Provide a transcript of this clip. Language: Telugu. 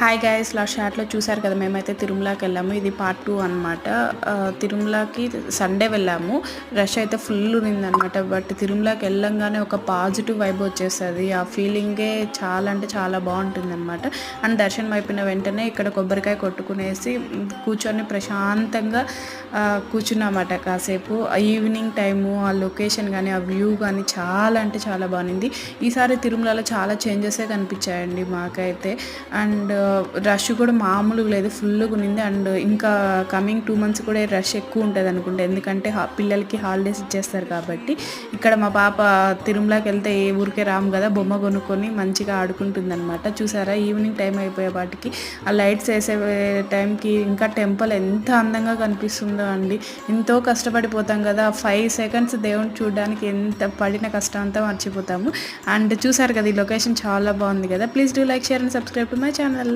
హాయ్ గైస్, లాస్ట్ షాట్లో చూసారు కదా, మేమైతే తిరుమలకి వెళ్ళాము. ఇది పార్ట్ 2 అనమాట. తిరుమలకి సండే వెళ్ళాము. రష్ అయితే ఫుల్ ఉన్నిందనమాట. బట్ తిరుమలకి వెళ్ళంగానే ఒక పాజిటివ్ వైబ్ వచ్చేస్తుంది. ఆ ఫీలింగే చాలా అంటే చాలా బాగుంటుంది అనమాట. అండ్ దర్శనం అయిపోయిన వెంటనే ఇక్కడ కొబ్బరికాయ కొట్టుకునేసి కూర్చొని ప్రశాంతంగా కూర్చున్నమాట కాసేపు. ఈవినింగ్ టైము, ఆ లొకేషన్ కానీ ఆ వ్యూ కానీ చాలా అంటే చాలా బాగుంది. ఈసారి తిరుమలలో చాలా చేంజెసే కనిపించాయండి మాకైతే. అండ్ రష్ కూడా మామూలుగా లేదు, ఫుల్గా ఉన్నింది. అండ్ ఇంకా కమింగ్ 2 months కూడా రష్ ఎక్కువ ఉంటుంది అనుకుంటా, ఎందుకంటే పిల్లలకి హాలిడేస్ ఇచ్చేస్తారు కాబట్టి. ఇక్కడ మా పాప తిరుమలకి వెళ్తే ఏ ఊరికే రాము కదా, బొమ్మ కొనుక్కొని మంచిగా ఆడుకుంటుంది అనమాట. చూసారా, ఈవినింగ్ టైం అయిపోయే వాటికి ఆ లైట్స్ వేసే టైంకి ఇంకా టెంపుల్ ఎంత అందంగా కనిపిస్తుందో అండి. ఎంతో కష్టపడిపోతాం కదా, 5 seconds దేవుని చూడడానికి ఎంత పడిన కష్టం అంతా మర్చిపోతాము. అండ్ చూసారు కదా, ఈ లొకేషన్ చాలా బాగుంది కదా. Please do like, share and subscribe to my channel.